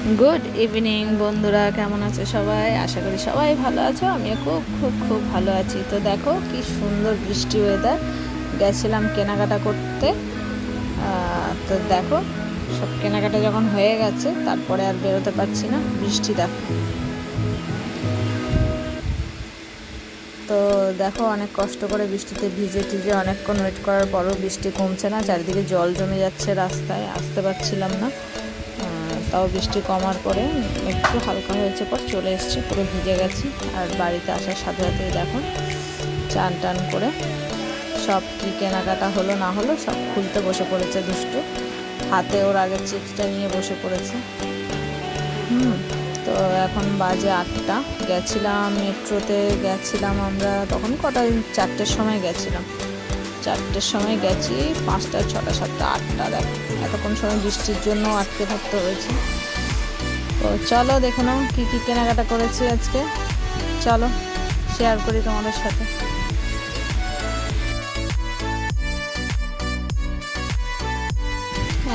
Good evening বন্ধুরা, কেমন আছে সবাই? আশা করি সবাই ভালো আছো। আমিও খুব খুব খুব ভালো আছি। তো দেখো কি সুন্দর বৃষ্টি ওয়েদার। গেছিলাম কেনাকাটা করতে। তো দেখো সব কেনাকাটা যখন হয়ে গেছে তারপরে আর বেরোতে পারছি না, বৃষ্টি দেখো। তো দেখো অনেক কষ্ট করে বৃষ্টিতে ভিজে টিজে অনেকক্ষণ ওয়েট করার পরও বৃষ্টি কমছে না, চারিদিকে জল জমে যাচ্ছে, রাস্তায় আসতে পারছিলাম না। তাও বৃষ্টি কমার পরে একটু হালকা হয়েছে, পর চলে এসেছি, পুরো ভিজে গেছি। আর বাড়িতে আসার সাথে সাথেই দেখো চান টান করে সব কি কেনাকাটা হলো না হলো সব খুলতে বসে পড়েছে দুষ্টু। হাতে ওর আগে চিপসটা নিয়ে বসে পড়েছে। তো এখন বাজে 8টা। গেছিলাম মেট্রোতে, গেছিলাম আমরা তখন কটা, 4টের সময় গেছিলাম। 4টের সময় গেছি, 5টা 6টা 7টা 8টা, দেখো এতক্ষণ সময় বৃষ্টির জন্য আটকে থাকতে হয়েছে। তো চলো দেখে নাও কী কী কেনাকাটা করেছি আজকে, চলো শেয়ার করি তোমাদের সাথে।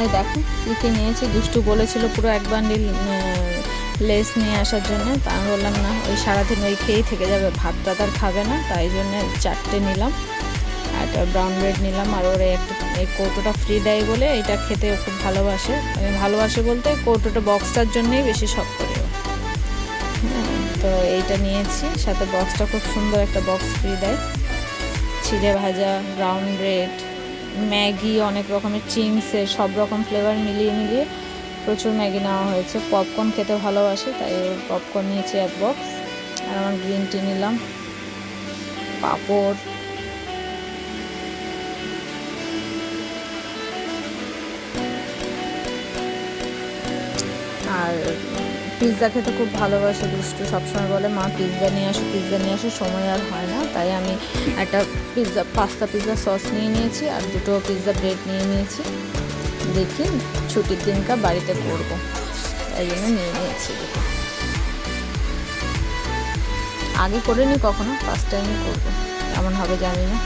এই দেখো কী কী নিয়েছি। দুষ্টু বলেছিল পুরো এক বান্ডিল লেস নিয়ে আসার জন্য, তা আমি বললাম না, ওই সারাদিন ওই খেয়েই থেকে যাবে, ভাতটা তার খাবে না, তাই জন্য 4টে নিলাম। একটা ব্রাউন ব্রেড নিলাম, আর ওর একটা এই কৌটোটা ফ্রি দেয় বলে এটা খেতে খুব ভালোবাসে। মানে ভালোবাসে বলতে কৌটোটা বক্সটার জন্যই বেশি শখ করে। তো এইটা নিয়েছি, সাথে বক্সটা খুব সুন্দর একটা বক্স ফ্রি দেয়। চিড়ে ভাজা, ব্রাউন ব্রেড, ম্যাগি, অনেক রকমের চিংসের সব রকম ফ্লেভার মিলিয়ে মিলিয়ে প্রচুর ম্যাগি নেওয়া হয়েছে। পপকর্ন খেতে ভালোবাসে, তাই ওর পপকর্ন নিয়েছি 1 বক্স। আর আমার গ্রিন টি নিলাম, পাঁপড়, আর পিৎজা খেতে খুব ভালোবাসে দুষ্টু। সবসময় বলে মা পিৎজা নিয়ে আসো, পিৎজা নিয়ে আসো, সময় আর হয় না। তাই আমি একটা পাস্তা পিৎজা সস নিয়ে নিয়েছি, আর 2টো পিৎজা ব্রেড নিয়ে নিয়েছি। দেখি ছুটির দিনটা বাড়িতে করবো, তাই জন্য নিয়ে নিয়েছি দুটো। আগে করিনি কখনো, ফার্স্ট টাইমই করবো, কেমন হবে জানি না।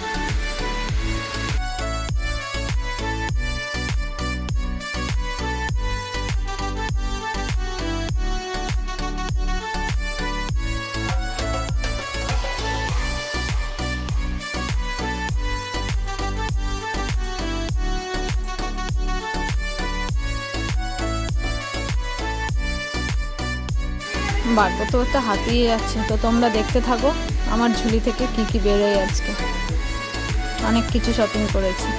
বার করতে করতে হাতিয়ে যাচ্ছে। তো তোমরা দেখতে থাকো আমার ঝুলি থেকে কি কি বেরোয়। আজকে অনেক কিছু শপিং করেছি।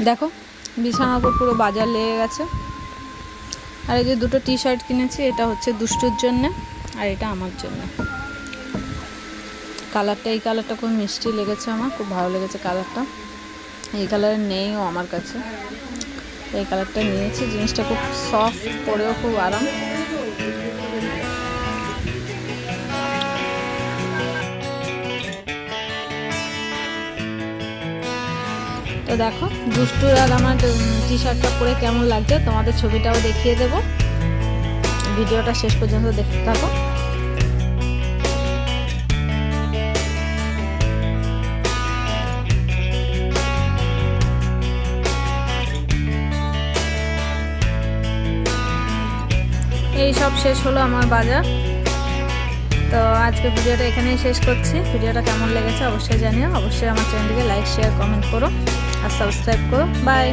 দেখো বিছানার উপর পুরো বাজার লেগে গেছে। আর এই যে 2টো টি শার্ট কিনেছি, এটা হচ্ছে দুষ্টুর জন্যে আর এটা আমার জন্য। কালারটা, এই কালারটা খুব মিষ্টি লেগেছে, আমার খুব ভালো লেগেছে কালারটা। এই কালারের নেইও আমার কাছে, এই কালারটা নিয়েছি। জিনিসটা খুব সফট, পরেও খুব আরাম। তো দেখো দুষ্টুর আর আমার টি শার্টটা পরে কেমন লাগছে তোমাদের ছবিটাও দেখিয়ে দেবো, ভিডিওটা শেষ পর্যন্ত দেখতে থাকো। এই সব শেষ হলো আমার বাজার। তো আজকে ভিডিওটা এখানেই শেষ করছি। ভিডিওটা কেমন লেগেছে অবশ্যই জানিও। অবশ্যই আমার চ্যানেলটিকে লাইক শেয়ার কমেন্ট করো আর সাবস্ক্রাইব করো। বাই।